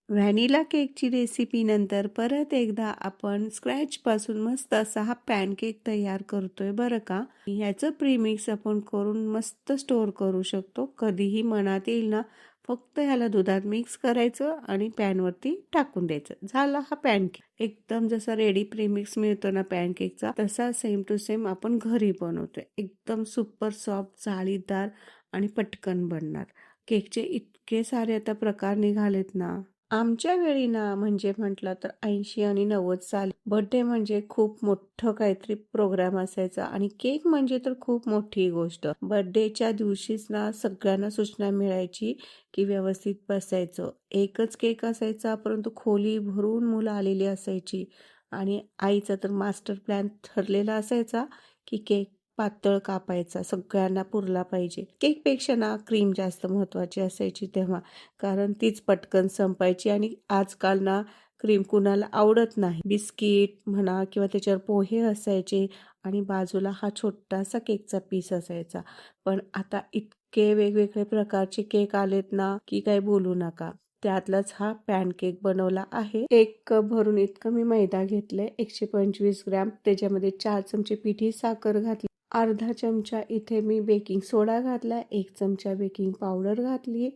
Vanilla केकची recipe नंतर परत एकदा आपण स्क्रॅचपासून मस्त असा हा पॅनकेक तयार करतोय बरं का. ह्याचं प्रीमिक्स आपण करून मस्त स्टोअर करू शकतो. कधीही मनात येईल ना, फक्त ह्याला दुधात मिक्स करायचं आणि पॅनवरती टाकून द्यायचं. झाला हा पॅनकेक. एकदम जसा रेडी प्रीमिक्स मिळतो ना पॅनकेकचा, तसा सेम टू सेम आपण घरी बनवतोय. एकदम सुपर सॉफ्ट, जाळीदार आणि पटकन बनणार. केकचे इतके सारे आता प्रकार निघालेत ना. आमच्या वेळी ना म्हणजे म्हटलं तर 80 आणि 90 साली बर्थडे म्हणजे खूप मोठं काहीतरी प्रोग्राम असायचा आणि केक म्हणजे तर खूप मोठी गोष्ट. बर्थडेच्या दिवशीच ना सगळ्यांना सूचना मिळायची की व्यवस्थित बसायचं. एकच केक असायचा परंतु खोली भरून मुलं आलेली असायची आणि आईचा तर मास्टर प्लॅन ठरलेला असायचा की केक पातळ कापायचा, सगळ्यांना पुरला पाहिजे. केकपेक्षा ना क्रीम जास्त महत्त्वाची असायची तेव्हा, कारण तीच पटकन संपायची आणि आजकाल ना क्रीम कुणाला आवडत नाही. बिस्किट म्हणा किंवा त्याच्यावर पोहे असायचे आणि बाजूला हा छोटासा केकचा पीस असायचा. पण आता इतके वेगवेगळे प्रकारचे केक आलेत ना की काही बोलू नका. त्यातलाच हा पॅनकेक बनवला आहे. 1 कप भरून इतकं मी मैदा घेतलंय, 125 ग्रॅम. त्याच्यामध्ये 4 चमचे पिठी साखर घातली, अर्धा चमचा इथे मी बेकिंग सोडा घातला, 1 चमचा बेकिंग पावडर घातली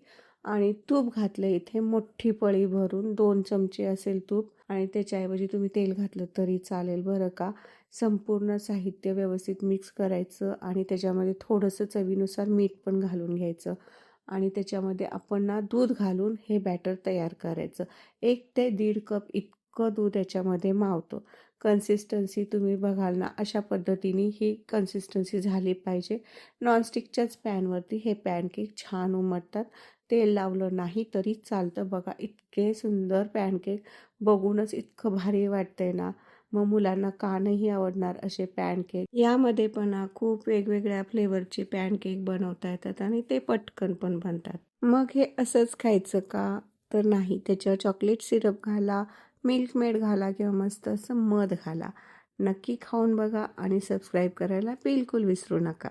आणि तूप घातलं इथे मोठी पळी भरून. 2 चमचे असेल तूप आणि त्याच्याऐवजी तुम्ही तेल घातलं तरी चालेल बरं का. संपूर्ण साहित्य व्यवस्थित मिक्स करायचं आणि त्याच्यामध्ये थोडंसं चवीनुसार मीठ पण घालून घ्यायचं आणि त्याच्यामध्ये आपण ना दूध घालून हे बॅटर तयार करायचं. 1 ते 1.5 कप इतकं दूध याच्यामध्ये मावतं. कन्सिस्टन्सी तुम्ही बघाल ना, अशा पद्धतीने ही कन्सिस्टन्सी झाली पाहिजे. नॉनस्टिकच्याच पॅनवरती हे पॅनकेक छान उमटतात. तेल लावलं नाही तरी चालतं. बघा इतके सुंदर पॅनकेक, बघूनच इतकं भारी वाटतंय ना. मग मुलांना का नाही आवडणार असे पॅनकेक. यामध्ये पण खूप वेगवेगळ्या फ्लेवरचे पॅनकेक बनवता येतात आणि ते पटकन पण बनतात. मग हे असंच खायचं का? तर नाही, त्याच्यावर चॉकलेट सिरप घाला, मिल्क मेड घाला किंवा मस्त असं मध घाला. नक्की खाऊन बघा आणि सबस्क्राईब करायला बिलकुल विसरू नका.